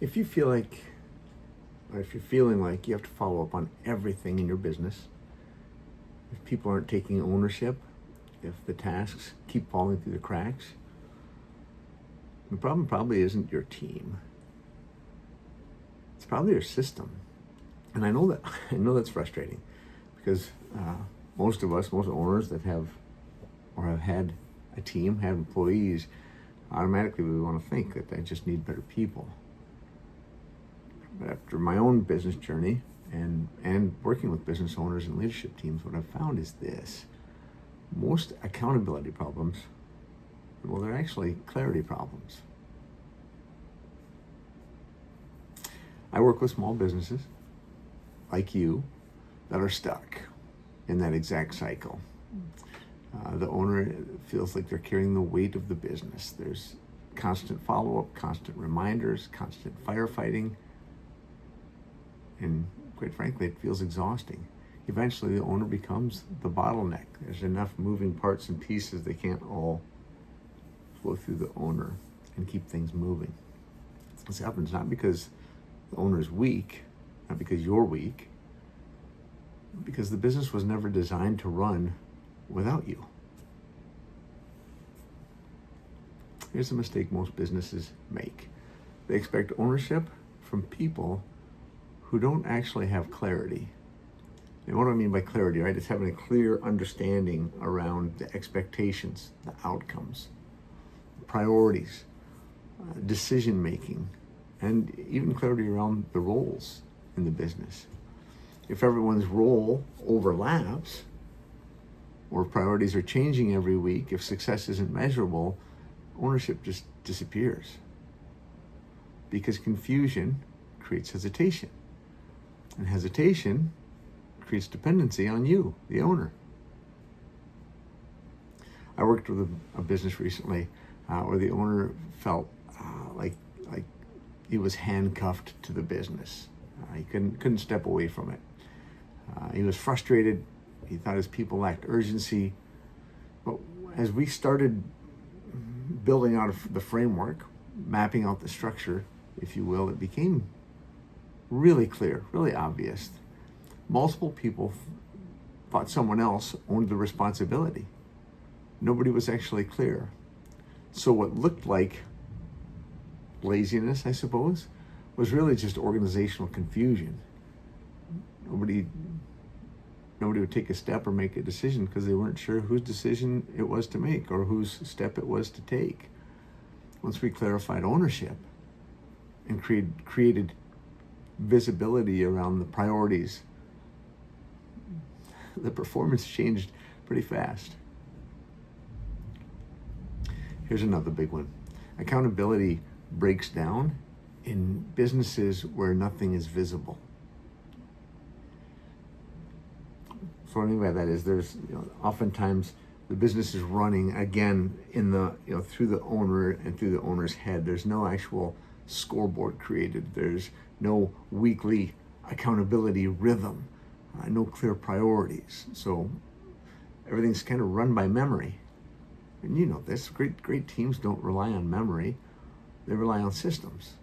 If you feel like, or if you're feeling like you have to follow up on everything in your business, if people aren't taking ownership, if the tasks keep falling through the cracks, the problem probably isn't your team. It's probably your system. And I know that's frustrating, because most owners that have or have had a team, have employees, automatically we want to think that they just need better people. But after my own business journey and working with business owners and leadership teams, what I've found is this: most accountability problems, well, they're actually clarity problems. I work with small businesses like you that are stuck in that exact cycle. The owner feels like they're carrying the weight of the business. There's constant follow-up, constant reminders, constant firefighting, and quite frankly, it feels exhausting. Eventually, the owner becomes the bottleneck. There's enough moving parts and pieces, they can't all flow through the owner and keep things moving. This happens not because the owner is weak, not because you're weak, because the business was never designed to run without you. Here's a mistake most businesses make. They expect ownership from people who don't actually have clarity. And what do I mean by clarity, right? It's having a clear understanding around the expectations, the outcomes, priorities, decision making, and even clarity around the roles in the business. If everyone's role overlaps, or priorities are changing every week, if success isn't measurable, ownership just disappears. Because confusion creates hesitation. And hesitation creates dependency on you, the owner. I worked with a business recently where the owner felt like he was handcuffed to the business. He couldn't step away from it. He was frustrated. He thought his people lacked urgency. But as we started building out the framework, mapping out the structure, if you will, it became really clear, really obvious. Multiple people thought someone else owned the responsibility. Nobody was actually clear. So what looked like laziness, I suppose, was really just organizational confusion. Nobody would take a step or make a decision because they weren't sure whose decision it was to make or whose step it was to take. Once we clarified ownership and created visibility around the priorities, the performance changed pretty fast. Here's another big one. Accountability breaks down in businesses where nothing is visible. So what I mean by that is there's oftentimes the business is running again in the through the owner and through the owner's head. There's no actual scoreboard created. There's no weekly accountability rhythm, no clear priorities. So everything's kind of run by memory. And you know this, great teams don't rely on memory, they rely on systems.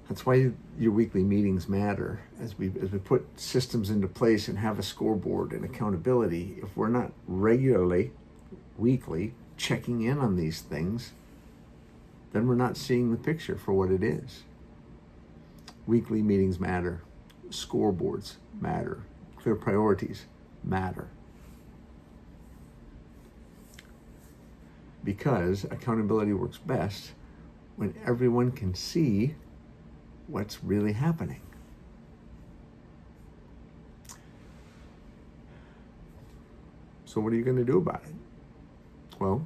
That's why your weekly meetings matter. As we put systems into place and have a scoreboard and accountability, if we're not regularly, weekly, checking in on these things, then we're not seeing the picture for what it is. Weekly meetings matter. Scoreboards matter. Clear priorities matter. Because accountability works best when everyone can see what's really happening. So what are you going to do about it? Well,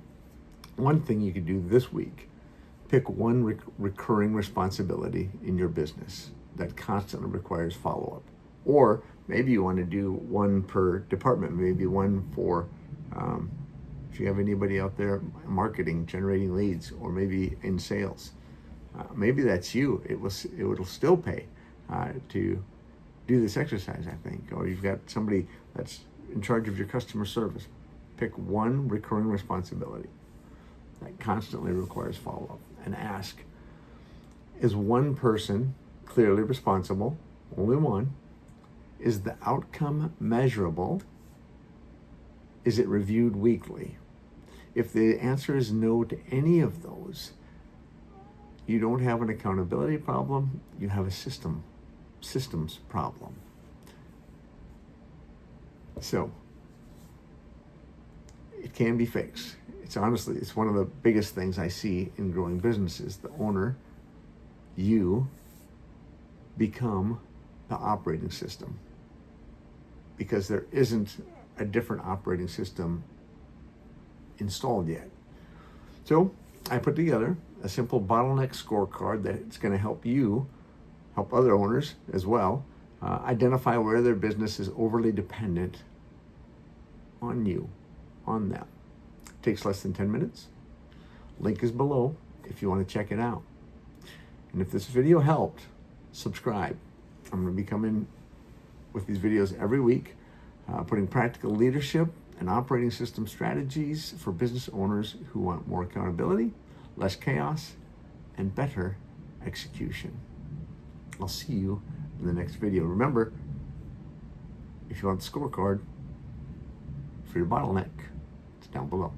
one thing you could do this week, pick one recurring responsibility in your business that constantly requires follow-up. Or maybe you want to do one per department, maybe one for, if you have anybody out there marketing, generating leads, or maybe in sales. Maybe that's you. It will still pay to do this exercise, I think. Or you've got somebody that's in charge of your customer service. Pick one recurring responsibility that constantly requires follow-up and ask, is one person clearly responsible? Only one. Is the outcome measurable? Is it reviewed weekly? If the answer is no to any of those, you don't have an accountability problem, you have a systems problem. So, it can be fixed. It's one of the biggest things I see in growing businesses. The owner, you, become the operating system, because there isn't a different operating system installed yet. So I put together a simple bottleneck scorecard that's going to help you, help other owners as well, identify where their business is overly dependent on you, on them. It takes less than 10 minutes. Link is below if you want to check it out. And if this video helped, subscribe. I'm going to be coming with these videos every week, putting practical leadership and operating system strategies for business owners who want more accountability, less chaos, and better execution. I'll see you in the next video. Remember, if you want the scorecard for your bottleneck, it's down below.